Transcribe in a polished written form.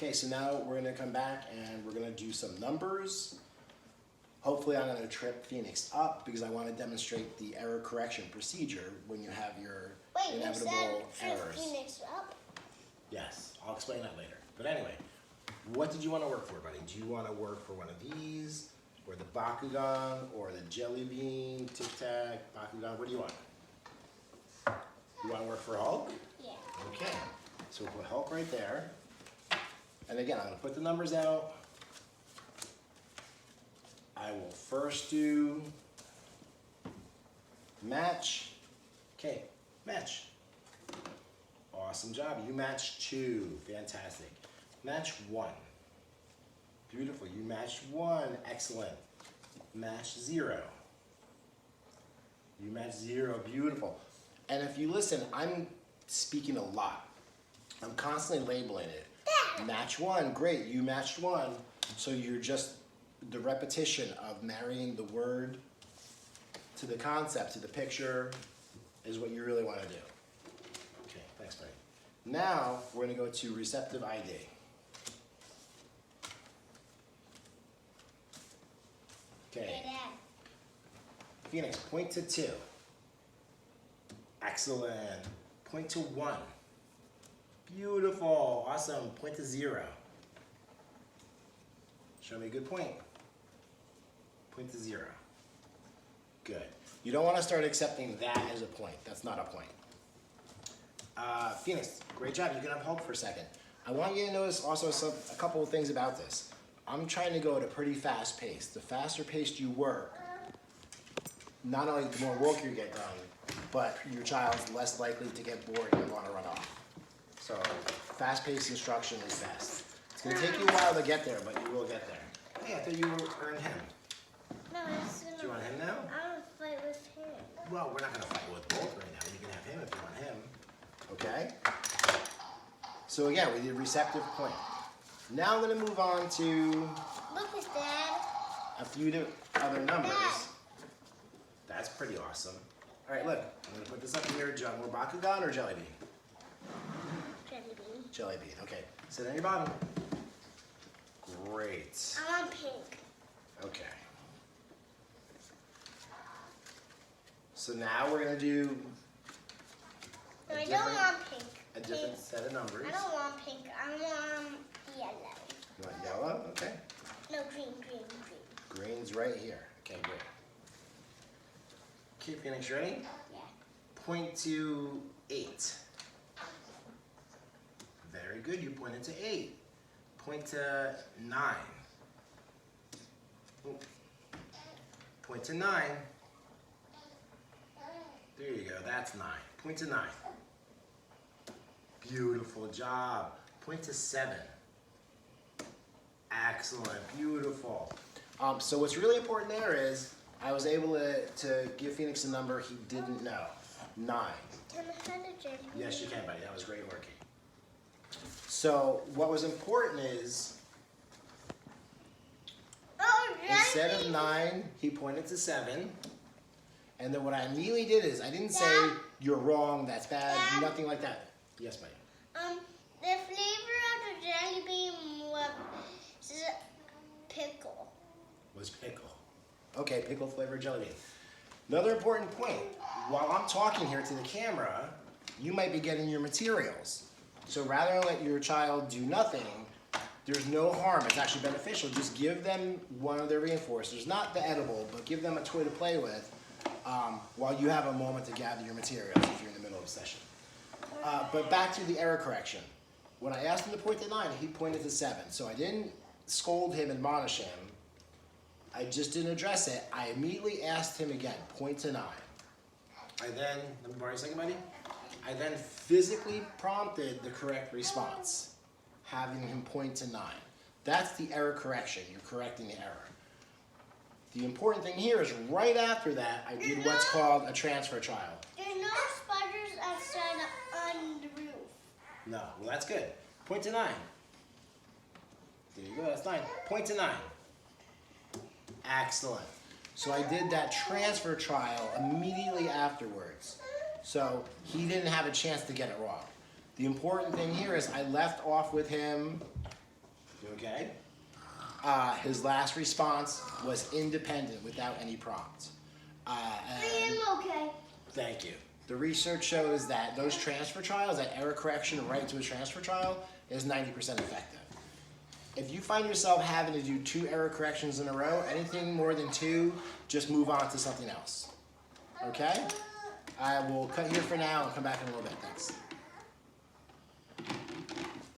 Okay, so now we're gonna come back and we're gonna do some numbers. Hopefully I'm gonna trip Phoenix up because I wanna demonstrate the error correction procedure when you have your inevitable errors. Phoenix up? Yes, I'll explain that later. But anyway, what did you wanna work for, buddy? Do you wanna work for one of these, or the Bakugan, or the Jelly Bean, Tic Tac, Bakugan? What do you want? You wanna work for Hulk? Yeah. Okay, so we'll put Hulk right there. And again, I'm gonna put the numbers out. I will first do match. Okay, match. Awesome job. You matched 2. Fantastic. Match 1. Beautiful. You matched 1. Excellent. Match 0. You matched 0. Beautiful. And if you listen, I'm speaking a lot. I'm constantly labeling it. Match 1. Great. You matched 1. So you're just the repetition of marrying the word to the concept, to the picture, is what you really want to do. Okay, thanks, buddy. Now, we're going to go to receptive ID. Okay. Phoenix, point to 2. Excellent. Point to 1. Beautiful. Awesome. Point to 0. Show me a good point. Point to 0. Good. You don't want to start accepting that as a point. That's not a point. Phoenix, great job. You can have Hulk for a second. I want you to notice also a couple of things about this. I'm trying to go at a pretty fast pace. The faster paced you work, not only the more work you get done, but your child's less likely to get bored and want to run off. So fast-paced instruction is best. It's going to take you a while to get there, but you will get there. Hey, I thought you earned him. No, do you want him now? I want to fight with him. Well, we're not going to fight with both right now. You can have him if you want him. Okay? So again, we did receptive point. Now I'm going to move on to Look, Dad. a few other numbers. Dad. That's pretty awesome. All right, look. I'm going to put this up here. More Bakugan or Jelly Bean? Jelly bean. Jelly Bean. Okay. Sit on your bottom. Great. I want pink. Okay. So now we're going to do No, I don't want pink. a different set of numbers. I don't want pink. I want yellow. You want yellow? Okay. No, green. Green's right here. Okay, great. Okay, Phoenix, ready? Yeah. Point to 8. Very good. You pointed to 8. Point to 9. Ooh. Point to 9. There you go. That's 9. Point to 9. Beautiful job. Point to 7. Excellent. Beautiful. So what's really important there is I was able to give Phoenix a number he didn't know. 9. Can I have a jelly bean? Yes, you can, buddy. That was great working. So what was important is instead of 9, he pointed to 7. And then what I immediately did is I didn't say you're wrong, that's bad, nothing like that. Yes, buddy. The flavor of the jelly bean was pickle. Was pickle. Okay, pickle flavored jelly bean. Another important point. While I'm talking here to the camera, you might be getting your materials. So rather than let your child do nothing, there's no harm. It's actually beneficial. Just give them one of their reinforcers, not the edible, but give them a toy to play with while you have a moment to gather your materials if you're in the middle of a session. But back to the error correction. When I asked him to point to 9, he pointed to 7. So I didn't scold him, admonish him. I just didn't address it. I immediately asked him again, point to 9. I then, let me borrow a second, buddy. I then physically prompted the correct response, having him point to 9. That's the error correction. You're correcting the error. The important thing here is right after that, I did what's called a transfer trial. There are no spiders outside on the roof. No, well that's good. Point to 9. There you go, that's 9. Point to 9. Excellent. So I did that transfer trial immediately afterwards. So he didn't have a chance to get it wrong. The important thing here is I left off with him Okay? His last response was independent without any prompt. I am okay. Thank you. The research shows that those transfer trials, that error correction right to a transfer trial, is 90% effective. If you find yourself having to do 2 error corrections in a row, anything more than 2, just move on to something else. Okay? I will cut here for now and come back in a little bit. Thanks.